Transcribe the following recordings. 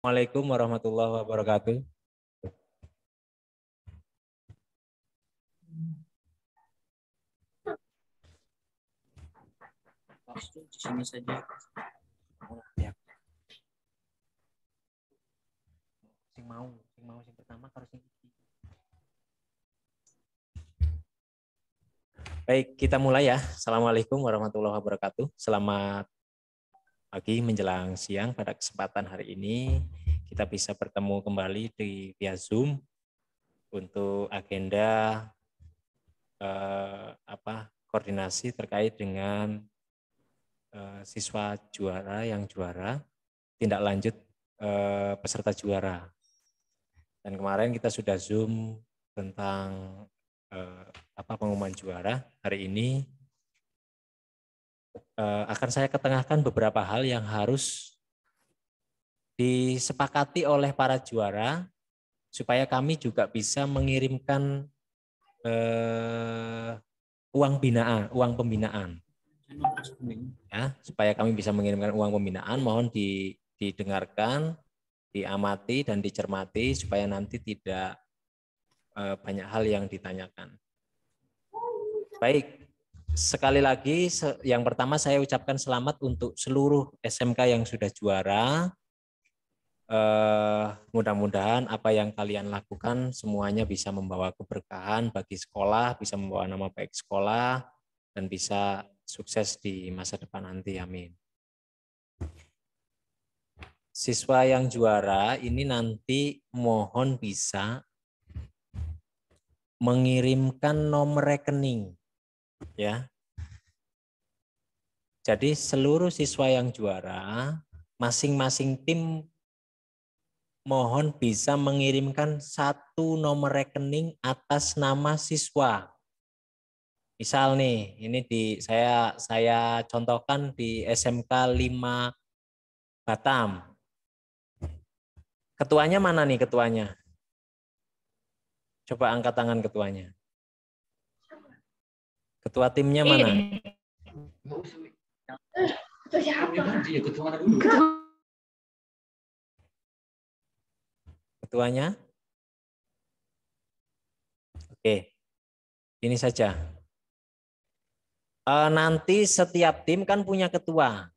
Assalamualaikum warahmatullahi wabarakatuh. Di sini saja. Sing pertama harus sing. Baik, kita mulai ya. Assalamualaikum warahmatullahi wabarakatuh. Selamat pagi menjelang siang. Pada kesempatan hari ini kita bisa bertemu kembali di via Zoom untuk agenda koordinasi terkait dengan siswa juara yang juara, tindak lanjut peserta juara. Dan kemarin kita sudah Zoom tentang pengumuman juara. Hari ini akan saya ketengahkan beberapa hal yang harus disepakati oleh para juara supaya kami juga bisa mengirimkan uang pembinaan. Ya, supaya kami bisa mengirimkan uang pembinaan, mohon didengarkan, diamati dan dicermati supaya nanti tidak banyak hal yang ditanyakan. Baik, sekali lagi yang pertama saya ucapkan selamat untuk seluruh SMK yang sudah juara. Mudah-mudahan apa yang kalian lakukan semuanya bisa membawa keberkahan bagi sekolah, bisa membawa nama baik sekolah, dan bisa sukses di masa depan nanti. Amin. Siswa yang juara ini nanti mohon bisa mengirimkan nomor rekening, ya. Jadi seluruh siswa yang juara, masing-masing tim mohon bisa mengirimkan satu nomor rekening atas nama siswa. Misal nih, ini saya contohkan di SMK 5 Batam. Ketuanya mana nih ketuanya? Coba angkat tangan ketuanya. Ketua timnya mana? Ketuanya? Oke, ini saja. Nanti setiap tim kan punya ketua.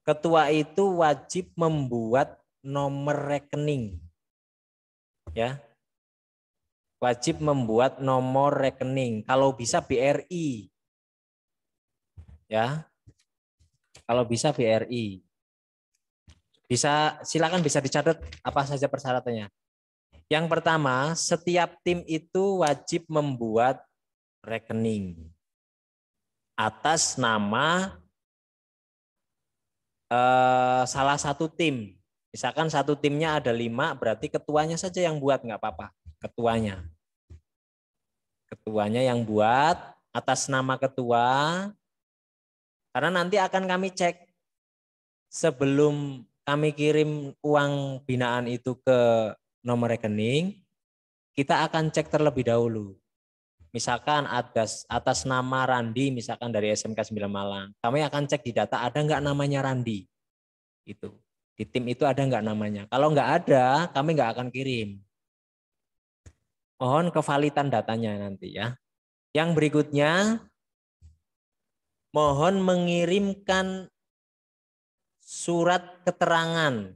Ketua itu wajib membuat nomor rekening. Ya. Wajib membuat nomor rekening. Kalau bisa BRI. Ya. Kalau bisa BRI. Silakan bisa dicatat apa saja persyaratannya. Yang pertama, setiap tim itu wajib membuat rekening atas nama salah satu tim. Misalkan satu timnya ada 5, berarti ketuanya saja yang buat, nggak apa-apa. Ketuanya yang buat atas nama ketua. Karena nanti akan kami cek sebelum kami kirim uang binaan itu ke nomor rekening, kita akan cek terlebih dahulu. Misalkan atas nama Randi, misalkan dari SMK 9 Malang, kami akan cek di data ada nggak namanya Randi. Itu. Di tim itu ada nggak namanya. Kalau nggak ada, kami nggak akan kirim. Mohon kevalitan datanya nanti ya. Yang berikutnya, mohon mengirimkan surat keterangan.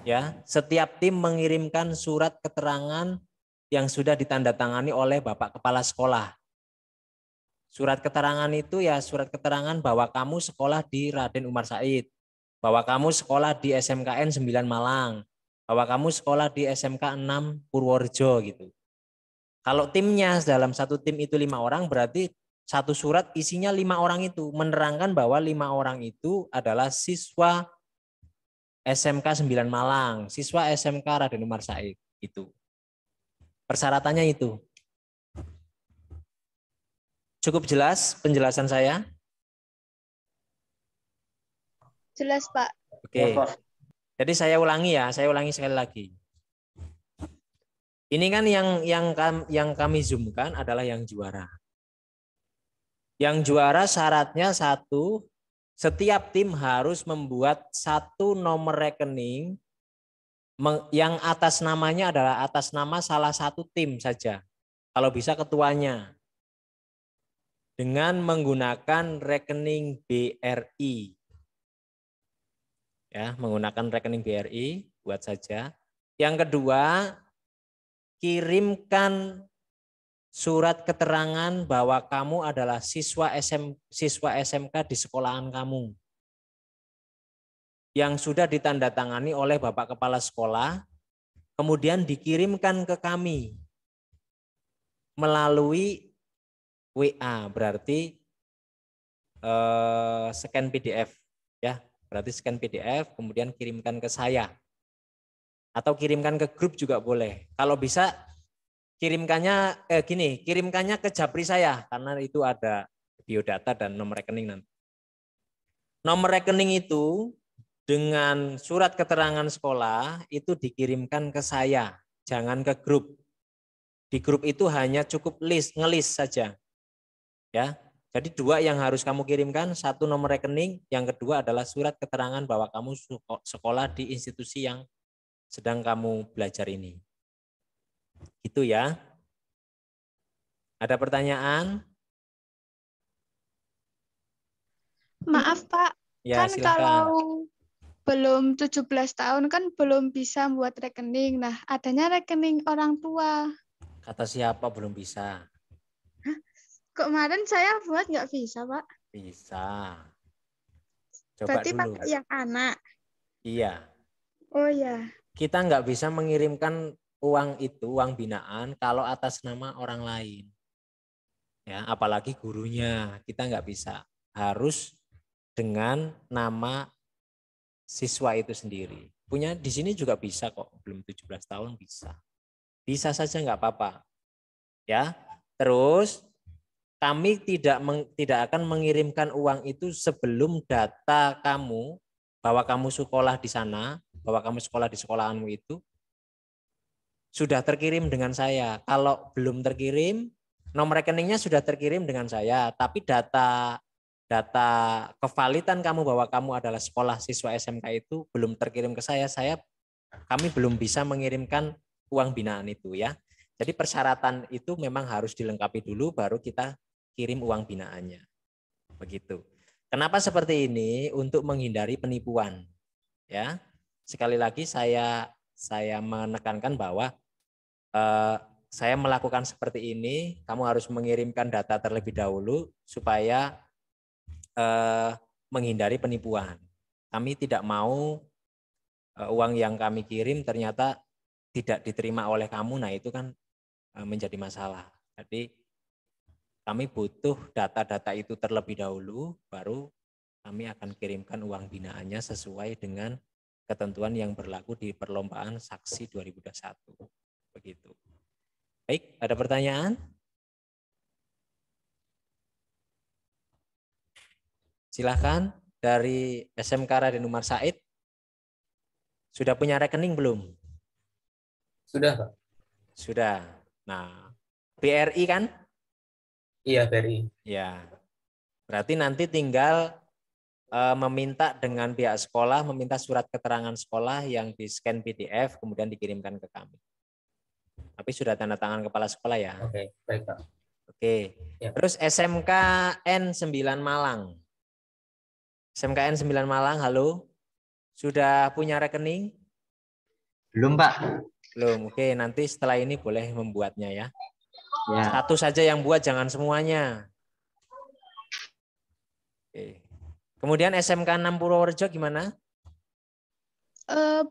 Ya, setiap tim mengirimkan surat keterangan yang sudah ditandatangani oleh Bapak Kepala Sekolah. Surat keterangan itu ya surat keterangan bahwa kamu sekolah di Raden Umar Said, bahwa kamu sekolah di SMKN 9 Malang, bahwa kamu sekolah di SMK 6 Purworejo gitu. Kalau timnya dalam satu tim itu 5 orang, berarti satu surat isinya 5 orang itu, menerangkan bahwa 5 orang itu adalah siswa SMK 9 Malang, siswa SMK Raden Umar Said. Itu. Persyaratannya itu. Cukup jelas penjelasan saya? Jelas, Pak. Oke. Jadi saya ulangi sekali lagi. Ini kan yang kami zoomkan adalah yang juara. Yang juara syaratnya setiap tim harus membuat satu nomor rekening yang atas namanya adalah atas nama salah satu tim saja. Kalau bisa ketuanya. Dengan menggunakan rekening BRI. Ya, menggunakan rekening BRI, buat saja. Yang kedua, kirimkan surat keterangan bahwa kamu adalah siswa SMK di sekolahan kamu. Yang sudah ditandatangani oleh Bapak Kepala Sekolah, kemudian dikirimkan ke kami melalui WA, berarti scan PDF, ya, berarti scan PDF, kemudian kirimkan ke saya, atau kirimkan ke grup juga boleh. Kalau bisa kirimkannya kirimkannya ke Japri saya, karena itu ada biodata dan nomor rekening nanti. Nomor rekening itu dengan surat keterangan sekolah itu dikirimkan ke saya, jangan ke grup. Di grup itu hanya cukup ngelis saja. Ya. Jadi dua yang harus kamu kirimkan, satu nomor rekening, yang kedua adalah surat keterangan bahwa kamu sekolah di institusi yang sedang kamu belajar ini. Gitu ya. Ada pertanyaan? Maaf Pak, Ya, kan silakan. kalau belum 17 tahun kan belum bisa buat rekening. Nah, adanya rekening orang tua. Kata siapa belum bisa? Kemarin saya buat nggak bisa Pak. Bisa. Coba Berarti dulu. pakai yang anak. Iya. Oh ya. Kita nggak bisa mengirimkan uang itu, uang binaan, kalau atas nama orang lain. Ya, apalagi gurunya, kita nggak bisa. Harus dengan nama siswa itu sendiri. Punya di sini juga bisa kok, belum 17 tahun bisa. Bisa saja nggak apa-apa. Ya. Terus kami tidak akan mengirimkan uang itu sebelum data kamu bahwa kamu sekolah di sana, bahwa kamu sekolah di sekolahanmu itu sudah terkirim dengan saya. Kalau belum terkirim, nomor rekeningnya sudah terkirim dengan saya, tapi data kevalidan kamu bahwa kamu adalah sekolah siswa SMK itu belum terkirim ke saya, kami belum bisa mengirimkan uang binaan itu ya. Jadi persyaratan itu memang harus dilengkapi dulu baru kita kirim uang binaannya. Begitu. Kenapa seperti ini? Untuk menghindari penipuan. Ya. Sekali lagi saya menekankan bahwa saya melakukan seperti ini, kamu harus mengirimkan data terlebih dahulu supaya menghindari penipuan. Kami tidak mau uang yang kami kirim ternyata tidak diterima oleh kamu, nah itu kan menjadi masalah. Jadi kami butuh data-data itu terlebih dahulu, baru kami akan kirimkan uang binaannya sesuai dengan ketentuan yang berlaku di perlombaan saksi 2021. Begitu. Baik, ada pertanyaan? Silahkan dari SMK Raden Umar Said. Sudah punya rekening belum? Sudah, Pak. Sudah. Nah, BRI kan? Iya, Ferry. Ya. Berarti nanti tinggal meminta dengan pihak sekolah, meminta surat keterangan sekolah yang di-scan PDF, kemudian dikirimkan ke kami. Tapi sudah tanda tangan kepala sekolah ya. Oke, baik, Pak. Oke. Ya. Terus SMKN 9 Malang. SMKN 9 Malang, halo. Sudah punya rekening? Belum, Pak. Belum. Oke, nanti setelah ini boleh membuatnya ya. Ya. Satu saja yang buat, jangan semuanya. Oke. Kemudian SMK 6 Purworejo gimana?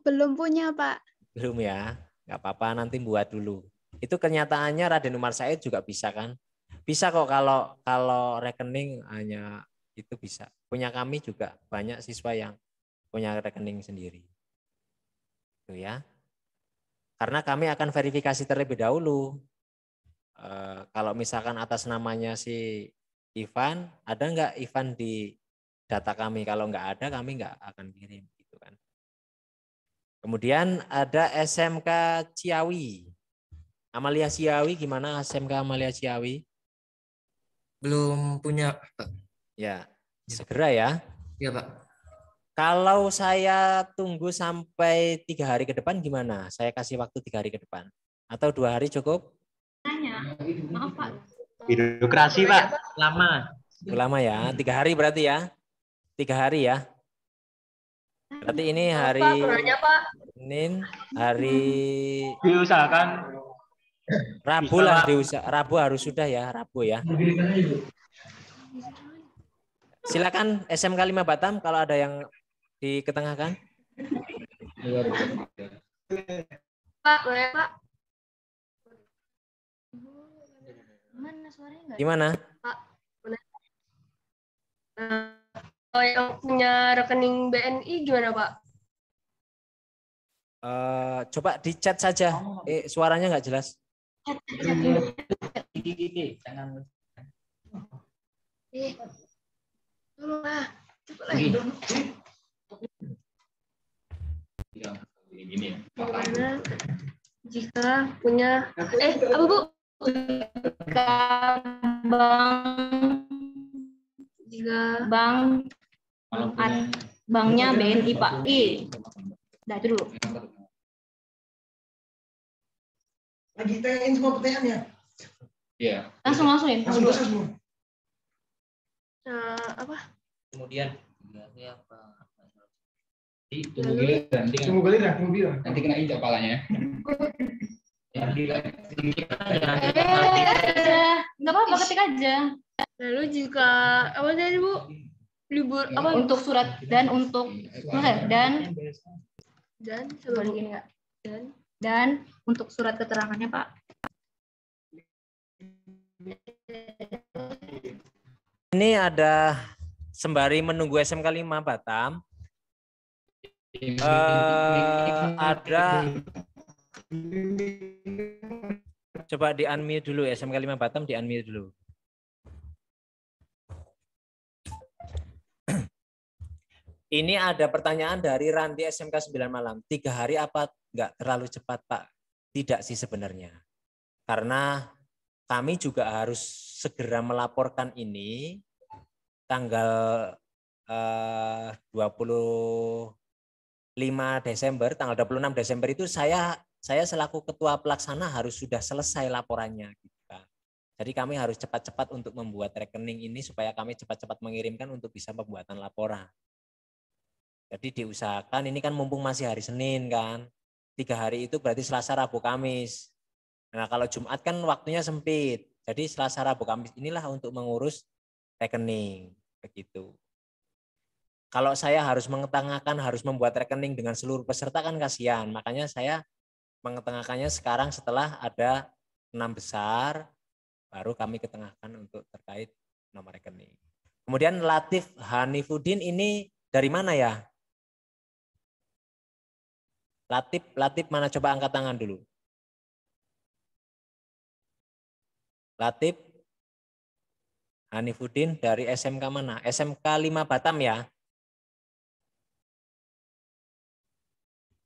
Belum punya Pak. Belum ya. Nggak apa-apa, nanti buat dulu. Itu kenyataannya Raden Umar Said juga bisa kan? Bisa kok kalau rekening hanya itu bisa. Punya kami juga banyak siswa yang punya rekening sendiri. Itu ya. Karena kami akan verifikasi terlebih dahulu. Kalau misalkan atas namanya si Ivan, ada nggak Ivan di data kami? Kalau nggak ada, kami nggak akan kirim. Gitu kan. Kemudian ada SMK Ciawi. Amalia Ciawi gimana SMK Amalia Ciawi? Belum punya, Pak. Ya, segera ya. Iya, Pak. Kalau saya tunggu sampai 3 hari ke depan gimana? Saya kasih waktu 3 hari ke depan. Atau 2 hari cukup? Maaf Pak. Birokrasi, Pak. Lama. Lama ya, 3 hari berarti ya. 3 hari ya. Berarti ini hari Senin, hari Diusahakan. Rabu lah, Rabu harus sudah ya, Rabu ya. Silakan SMK 5 Batam kalau ada yang diketengahkan. Pak, boleh Pak? Mana suaranya enggak? Gimana? Pak, boleh. Kalau yang punya rekening BNI gimana Pak? Coba di chat saja. Suaranya nggak jelas. Tolong lah, cepet lagi. Bagaimana jika punya apa Bu? Jika banknya BNI Pak. Nah itu dulu. Lagi tanyain semua pertanyaannya. Iya. Langsung ya. Langsung selesai semua. apa? Kemudian tunggu giliran, Tunggu giliran, tunggu giliran. nanti kena injak palanya. Nggak apa-apa, ketik aja. Lalu jika apa tadi Bu? Libur apa Untuk surat dan untuk dan coba gini nggak? Dan untuk surat keterangannya Pak. Ini ada sembari menunggu SMK 5 Batam. Ada coba di unmute dulu SMK 5 Batam, di unmute dulu. Ini ada pertanyaan dari Ranti SMK 9 Malam. 3 hari apa enggak terlalu cepat Pak? Tidak sih sebenarnya. Karena kami juga harus segera melaporkan ini tanggal 25 Desember, tanggal 26 Desember itu saya selaku ketua pelaksana harus sudah selesai laporannya. Jadi kami harus cepat-cepat untuk membuat rekening ini supaya kami cepat-cepat mengirimkan untuk bisa pembuatan laporan. Jadi diusahakan ini kan mumpung masih hari Senin kan, 3 hari itu berarti Selasa, Rabu, Kamis. Nah kalau Jumat kan waktunya sempit, jadi Selasa, Rabu, Kamis inilah untuk mengurus rekening begitu. Kalau saya harus mengetengahkan, harus membuat rekening dengan seluruh peserta kan kasihan, makanya saya mengetengahkannya sekarang setelah ada 6 besar, baru kami ketengahkan untuk terkait nomor rekening. Kemudian Latif Hanifuddin ini dari mana ya? Latif mana, coba angkat tangan dulu. Latif Hanifuddin dari SMK mana? SMK 5 Batam ya?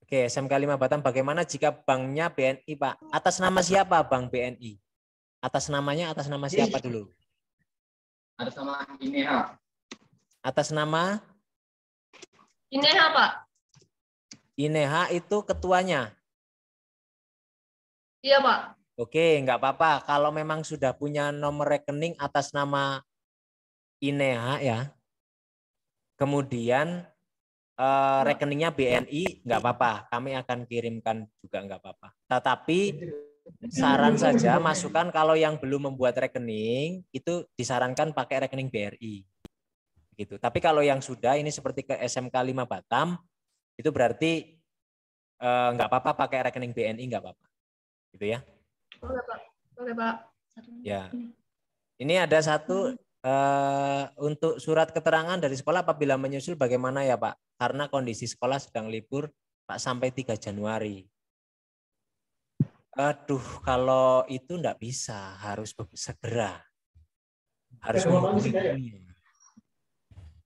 Oke, SMK 5 Batam, bagaimana jika banknya BNI Pak? Atas nama siapa Bank BNI? Atas namanya atas nama siapa dulu? Atas nama INEHA. Atas nama? INEHA Pak. INEHA itu ketuanya. Iya Pak. Oke, enggak apa-apa. Kalau memang sudah punya nomor rekening atas nama INEHA ya, kemudian rekeningnya BNI, enggak apa-apa. Kami akan kirimkan juga enggak apa-apa. Tetapi saran saja, masukan kalau yang belum membuat rekening itu disarankan pakai rekening BRI. Gitu. Tapi kalau yang sudah ini seperti ke SMK 5 Batam, itu berarti enggak apa-apa pakai rekening BNI, enggak apa-apa. Gitu ya. Oke Pak. Oke Pak. Ya. Ini ada satu untuk surat keterangan dari sekolah apabila menyusul bagaimana ya Pak? Karena kondisi sekolah sedang libur Pak sampai 3 Januari. Aduh, kalau itu enggak bisa, harus segera. Harus menghubungi.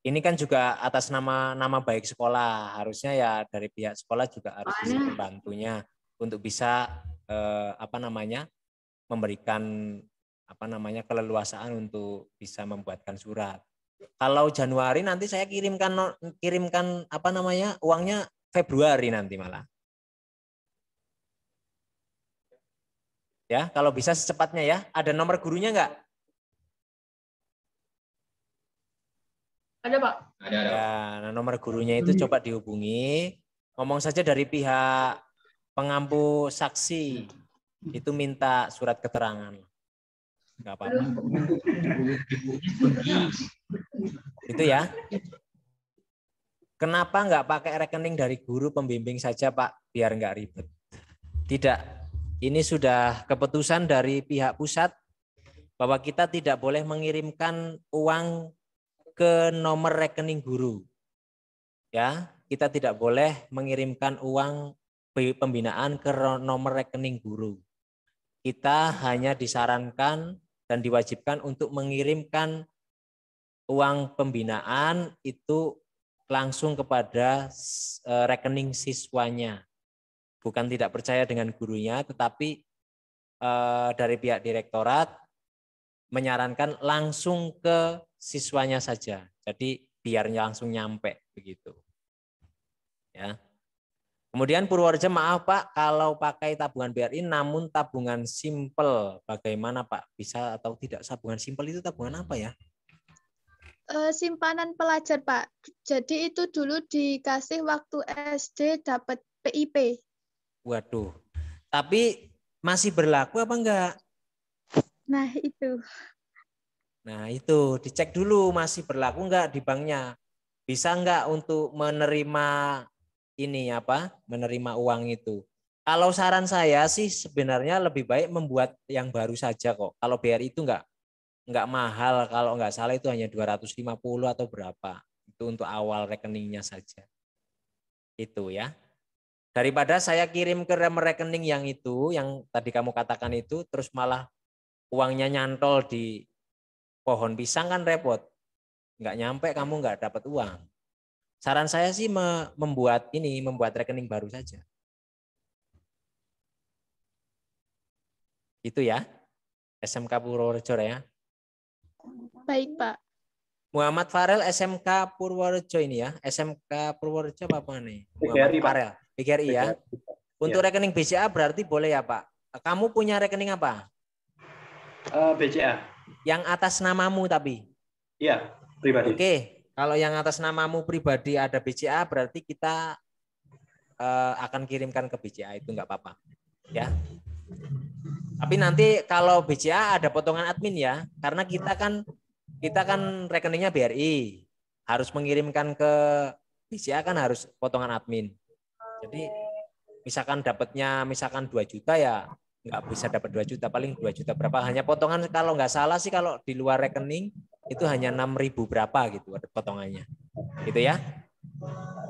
Ini kan juga atas nama baik sekolah, harusnya ya dari pihak sekolah juga harus bisa membantunya untuk bisa memberikan keleluasaan untuk bisa membuatkan surat. Kalau Januari nanti saya kirimkan apa namanya uangnya Februari nanti malah. Ya, kalau bisa secepatnya ya. Ada nomor gurunya enggak? Ada, Pak. Ada. Ya, nah nomor gurunya itu coba dihubungi. Ngomong saja dari pihak pengampu saksi. Itu minta surat keterangan. Enggak apa-apa. Itu ya. Kenapa enggak pakai rekening dari guru pembimbing saja, Pak? Biar enggak ribet. Tidak. Ini sudah keputusan dari pihak pusat bahwa kita tidak boleh mengirimkan uang ke nomor rekening guru. Ya, kita tidak boleh mengirimkan uang pembinaan ke nomor rekening guru. Kita hanya disarankan dan diwajibkan untuk mengirimkan uang pembinaan itu langsung kepada rekening siswanya. Bukan tidak percaya dengan gurunya, tetapi dari pihak direktorat menyarankan langsung ke siswanya saja. Jadi biarnya langsung nyampe begitu. Ya. Kemudian Purworejo, maaf Pak, kalau pakai tabungan BRI namun tabungan simpel, bagaimana Pak? Bisa atau tidak? Tabungan simpel itu tabungan apa ya? Simpanan pelajar, Pak. Jadi itu dulu dikasih waktu SD dapat PIP. Waduh. Tapi masih berlaku apa enggak? Nah, itu. Nah, itu dicek dulu masih berlaku enggak di banknya. Bisa enggak untuk menerima ini apa? Menerima uang itu. Kalau saran saya sih sebenarnya lebih baik membuat yang baru saja kok. Kalau BRI itu enggak mahal, kalau enggak salah itu hanya 250 atau berapa. Itu untuk awal rekeningnya saja. Itu ya. Daripada saya kirim ke rekening yang itu, yang tadi kamu katakan itu, terus malah uangnya nyantol di pohon pisang kan repot. Nggak nyampe, kamu nggak dapat uang. Saran saya sih membuat rekening baru saja. Itu ya, SMK Purworejo ya. Baik, Pak. Muhammad Farel SMK Purworejo ini ya. SMK Purworejo apa nih? Muhammad Farel. PGRI ya. Untuk rekening BCA berarti boleh ya Pak. Kamu punya rekening apa? BCA. Yang atas namamu tapi? Iya, pribadi. Oke, kalau yang atas namamu pribadi ada BCA berarti kita akan kirimkan ke BCA, itu nggak apa-apa. Ya. Tapi nanti kalau BCA ada potongan admin ya, karena kita kan rekeningnya BRI, harus mengirimkan ke BCA kan harus potongan admin. Jadi misalkan dapatnya 2 juta ya nggak bisa dapat 2 juta, paling 2 juta berapa, hanya potongan kalau nggak salah sih kalau di luar rekening itu hanya 6.000 berapa gitu ada potongannya. Gitu ya.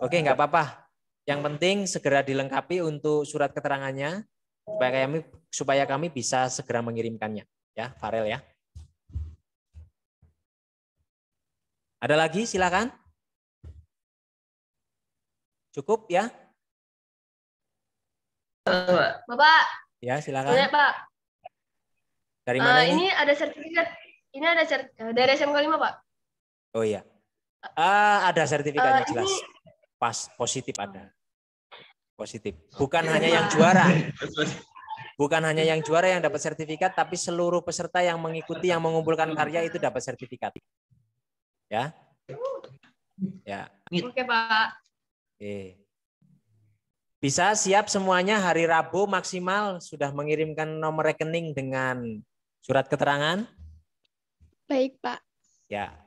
Oke, nggak apa-apa. Yang penting segera dilengkapi untuk surat keterangannya supaya kami bisa segera mengirimkannya ya, Farel ya. Ada lagi silakan. Cukup ya? Bapak. Ya, silakan. Boleh, Pak. Dari mana ini? Ini ada sertifikat. Ini ada dari SMK 5, Pak. Oh iya. Ada sertifikatnya jelas. Pas positif ada. Positif. Bukan hanya yang juara. Bukan hanya yang juara yang dapat sertifikat, tapi seluruh peserta yang mengikuti yang mengumpulkan karya itu dapat sertifikat. Ya. Ya. Oke, Pak. Oke. Bisa siap semuanya hari Rabu maksimal sudah mengirimkan nomor rekening dengan surat keterangan? Baik, Pak. Ya.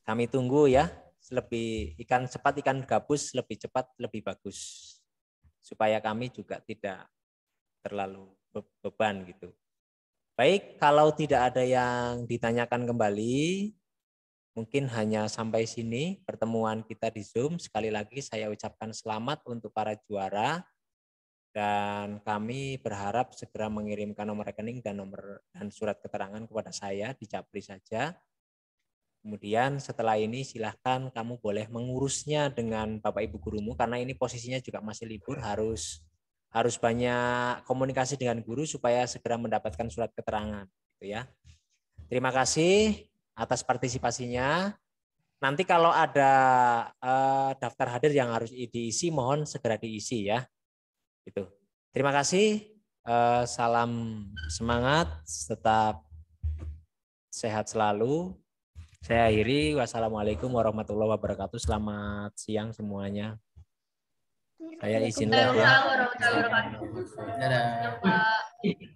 Kami tunggu ya. Lebih ikan gabus lebih cepat lebih bagus. Supaya kami juga tidak terlalu beban gitu. Baik, kalau tidak ada yang ditanyakan kembali, mungkin hanya sampai sini pertemuan kita di Zoom. Sekali lagi saya ucapkan selamat untuk para juara dan kami berharap segera mengirimkan nomor rekening dan surat keterangan kepada saya di Capri saja. Kemudian setelah ini silahkan kamu boleh mengurusnya dengan Bapak Ibu gurumu karena ini posisinya juga masih libur, harus banyak komunikasi dengan guru supaya segera mendapatkan surat keterangan gitu ya. Terima kasih atas partisipasinya. Nanti kalau ada daftar hadir yang harus diisi, mohon segera diisi ya. Itu. Terima kasih. Salam semangat, tetap sehat selalu. Saya akhiri. Wassalamualaikum warahmatullahi wabarakatuh. Selamat siang semuanya. Saya izin live ya. Waalaikumsalam warahmatullahi wabarakatuh. Dadah. Pak.